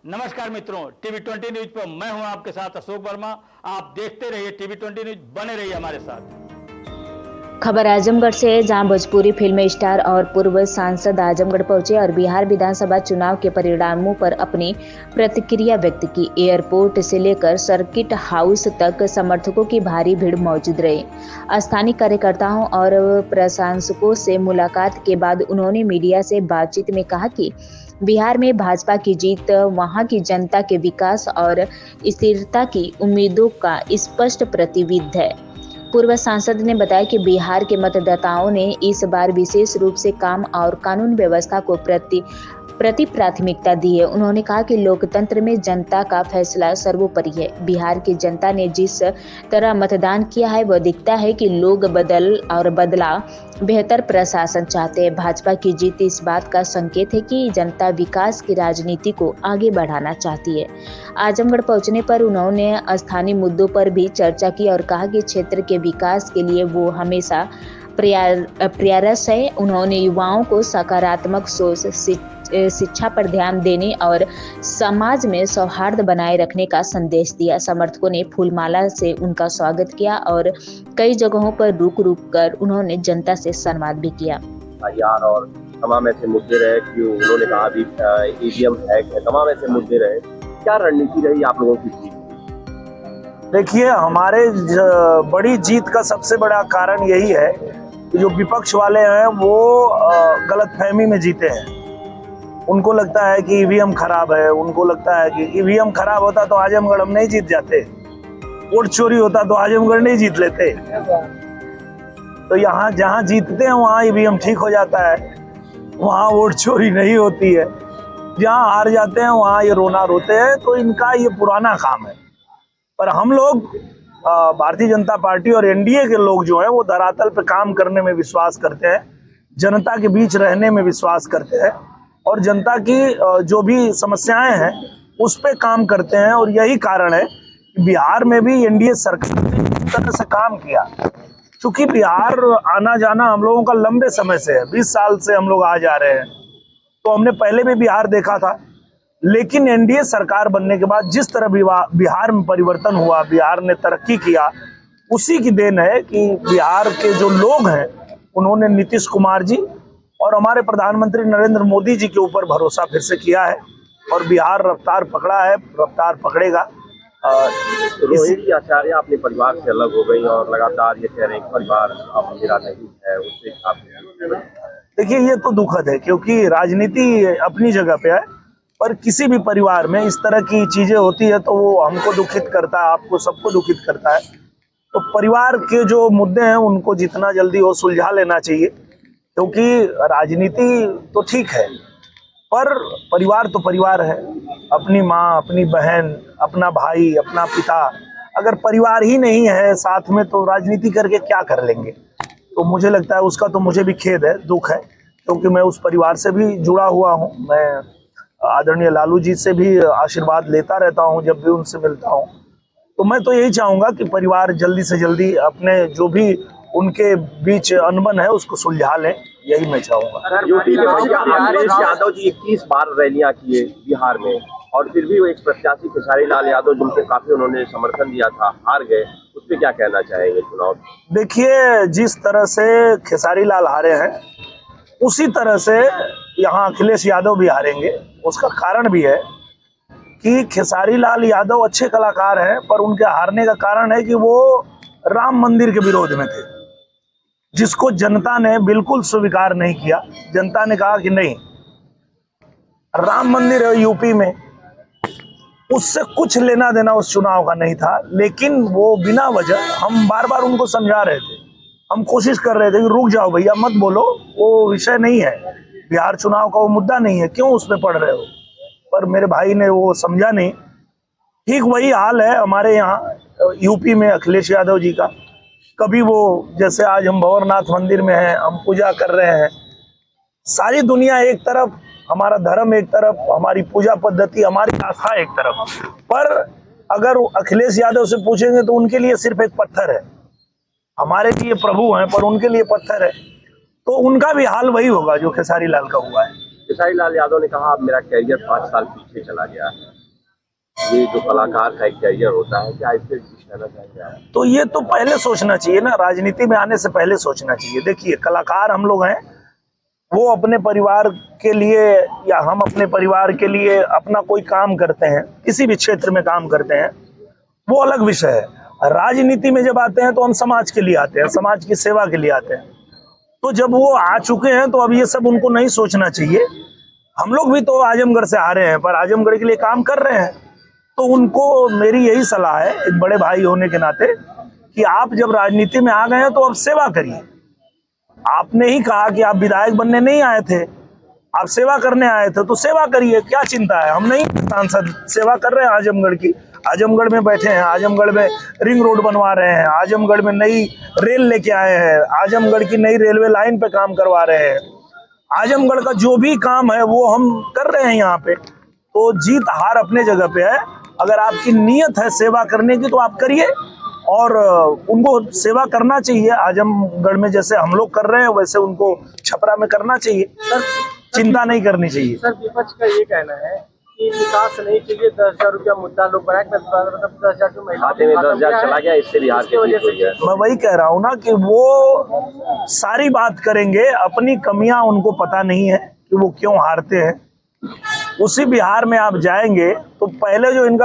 नमस्कार मित्रों, TV 20 news पर मैं हूं आपके साथ अशोक वर्मा। आप देखते रहिए टीवी 20 न्यूज, बने रहिए हमारे साथ। खबर आजमगढ़ से है, जहां भोजपुरी फिल्म स्टार और पूर्व सांसद आजमगढ़ पहुंचे और बिहार विधानसभा चुनाव के परिणामों पर अपनी प्रतिक्रिया व्यक्त की। एयरपोर्ट से लेकर सर्किट हाउस तक समर्थकों की भारी भीड़ मौजूद रही। स्थानीय कार्यकर्ताओं और प्रशंसकों से मुलाकात के बाद उन्होंने मीडिया से बातचीत में कहा कि बिहार में भाजपा की जीत वहां की जनता के विकास और स्थिरता की उम्मीदों का स्पष्ट प्रतिबिंब है। पूर्व सांसद ने बताया कि बिहार के मतदाताओं ने इस बार विशेष रूप से काम और कानून व्यवस्था को प्रति प्राथमिकता दी है। उन्होंने कहा कि लोकतंत्र में जनता का फैसला सर्वोपरि है। बिहार की जनता ने जिस तरह मतदान किया है वह दिखता है कि लोग बदलाव, बेहतर प्रशासन चाहते हैं। भाजपा की जीत इस बात का संकेत है कि जनता विकास की राजनीति को आगे बढ़ाना चाहती है। आजमगढ़ पहुंचने पर उन्होंने स्थानीय मुद्दों पर भी चर्चा की और कहा कि क्षेत्र के विकास के लिए वो हमेशा प्रयास है। उन्होंने युवाओं को सकारात्मक सोच, शिक्षा पर ध्यान देने और समाज में सौहार्द बनाए रखने का संदेश दिया। समर्थकों ने फूलमाला से उनका स्वागत किया और कई जगहों पर रुक कर उन्होंने जनता से संवाद भी किया। यार और तमाम ऐसे मुद्दे रहे कि उन्होंने कहा भी ईवीएम हैक है, तमाम ऐसे मुद्दे रहे। क्या रणनीति रही आप लोगों की जीत? देखिए, हमारे बड़ी जीत का सबसे बड़ा कारण यही है कि जो विपक्ष वाले हैं वो गलतफहमी में जीते हैं। उनको लगता है कि ईवीएम खराब है, उनको लगता है कि ईवीएम खराब होता तो आजमगढ़ हम नहीं जीत जाते, वोट चोरी होता तो आजमगढ़ नहीं जीत लेते। तो यहाँ जहाँ जीतते हैं वहाँ ईवीएम ठीक हो जाता है, वहाँ वोट चोरी नहीं होती है। जहाँ हार जाते हैं वहाँ ये रोना रोते हैं। तो इनका ये पुराना काम है। पर हम लोग भारतीय जनता पार्टी और एनडीए के लोग जो हैं वो धरातल पे काम करने में विश्वास करते हैं, जनता के बीच रहने में विश्वास करते हैं और जनता की जो भी समस्याएं हैं उस पे काम करते हैं। और यही कारण है कि बिहार में भी एनडीए सरकार ने इस तरह से काम किया। क्योंकि बिहार आना जाना हम लोगों का लंबे समय से है, 20 साल से हम लोग आ जा रहे हैं। तो हमने पहले भी बिहार देखा था, लेकिन एनडीए सरकार बनने के बाद जिस तरह बिहार में परिवर्तन हुआ, बिहार ने तरक्की किया, उसी की देन है कि बिहार के जो लोग हैं उन्होंने नीतीश कुमार जी और हमारे प्रधानमंत्री नरेंद्र मोदी जी के ऊपर भरोसा फिर से किया है और बिहार रफ्तार पकड़ा है, रफ्तार पकड़ेगा। रोहिणी आचार्य अपने परिवार से अलग हो गई और लगातार ये कह रहे हैं परिवार अब मेरा नहीं है, उससे देखिए, ये तो दुखद है क्योंकि राजनीति अपनी जगह पे है, पर किसी भी परिवार में इस तरह की चीजें होती है तो वो हमको दुखित करता है, आपको सबको दुखित करता है। तो परिवार के जो मुद्दे हैं उनको जितना जल्दी हो सुलझा लेना चाहिए, क्योंकि राजनीति तो ठीक है पर परिवार तो परिवार है। अपनी माँ, अपनी बहन, अपना भाई, अपना पिता, अगर परिवार ही नहीं है साथ में तो राजनीति करके क्या कर लेंगे। तो मुझे लगता है उसका तो मुझे भी खेद है, दुख है, क्योंकि मैं उस परिवार से भी जुड़ा हुआ हूँ। मैं आदरणीय लालू जी से भी आशीर्वाद लेता रहता हूँ जब भी उनसे मिलता हूँ। तो मैं तो यही चाहूँगा कि परिवार जल्दी से जल्दी अपने जो भी उनके बीच अनबन है उसको सुलझा लें, यही मैं चाहूँगा। यूपी में अखिलेश यादव जी 21 बार रैलियां किए बिहार में और फिर भी वो एक प्रत्याशी खेसारी लाल यादव जिनको काफी उन्होंने समर्थन दिया था, हार गए। उस पर क्या कहना चाहेंगे चुनाव? देखिए, जिस तरह से खेसारी लाल हारे हैं उसी तरह से यहाँ अखिलेश यादव भी हारेंगे। उसका कारण भी है कि खेसारी लाल यादव अच्छे कलाकार हैं, पर उनके हारने का कारण है कि वो राम मंदिर के विरोध में थे, जिसको जनता ने बिल्कुल स्वीकार नहीं किया। जनता ने कहा कि नहीं, राम मंदिर है यूपी में, उससे कुछ लेना देना उस चुनाव का नहीं था। लेकिन वो बिना वजह, हम बार बार उनको समझा रहे थे, हम कोशिश कर रहे थे कि रुक जाओ भैया, मत बोलो, वो विषय नहीं है, बिहार चुनाव का वो मुद्दा नहीं है, क्यों उसमें पड़ रहे हो। पर मेरे भाई ने वो समझा नहीं। ठीक वही हाल है हमारे यहाँ यूपी में अखिलेश यादव जी का। कभी वो, जैसे आज हम भंवरनाथ मंदिर में हैं, हम पूजा कर रहे हैं, सारी दुनिया एक तरफ, हमारा धर्म एक तरफ, हमारी पूजा पद्धति, हमारी आस्था एक तरफ। पर अगर अखिलेश यादव से पूछेंगे तो उनके लिए सिर्फ एक पत्थर है, हमारे लिए प्रभु हैं पर उनके लिए पत्थर है। तो उनका भी हाल वही होगा जो खेसारी लाल का हुआ है। खेसारी लाल यादव ने कहा अब मेरा कैरियर 5 साल पीछे चला गया है। ये जो कलाकार का एक कैरियर होता है, क्या इससे कुछ कहना चाहेंगे आप? तो ये तो पहले सोचना चाहिए ना, राजनीति में आने से पहले सोचना चाहिए। देखिए, कलाकार हम लोग हैं, वो अपने परिवार के लिए या हम अपने परिवार के लिए अपना कोई काम करते हैं, किसी भी क्षेत्र में काम करते हैं, वो अलग विषय है। राजनीति में जब आते हैं तो हम समाज के लिए आते हैं, समाज की सेवा के लिए आते हैं। तो जब वो आ चुके हैं तो अब ये सब उनको नहीं सोचना चाहिए। हम लोग भी तो आजमगढ़ से आ रहे हैं, पर आजमगढ़ के लिए काम कर रहे हैं। तो उनको मेरी यही सलाह है, एक बड़े भाई होने के नाते, कि आप जब राजनीति में आ गए हैं तो अब सेवा करिए। आपने ही कहा कि आप विधायक बनने नहीं आए थे, आप सेवा करने आए थे, तो सेवा करिए, क्या चिंता है। हम नहीं सांसद सेवा कर रहे हैं आजमगढ़ की, आजमगढ़ में बैठे हैं, आजमगढ़ में रिंग रोड बनवा रहे हैं, आजमगढ़ में नई रेल लेके आए हैं, आजमगढ़ की नई रेलवे लाइन पे काम करवा रहे हैं। आजमगढ़ का जो भी काम है वो हम कर रहे हैं यहाँ पे। तो जीत हार अपने जगह पे है। अगर आपकी नीयत है सेवा करने की तो आप करिए, और उनको सेवा करना चाहिए। आजमगढ़ में जैसे हम लोग कर रहे हैं वैसे उनको छपरा में करना चाहिए। चिंता नहीं करनी चाहिए। सर, विपक्ष का ये कहना है कि विकास नहीं के लिए 10,000 रुपया मुद्दा लोग बनाए, मतलब 10,000 जो महिला खाते में 10,000 चला गया, इससे बिहार की जीत हुई है। मैं वही कह रहा हूँ ना कि वो सारी बात करेंगे, अपनी कमियां उनको पता नहीं है कि वो क्यों हारते हैं। उसी बिहार में आप जाएंगे तो पहले जो इनका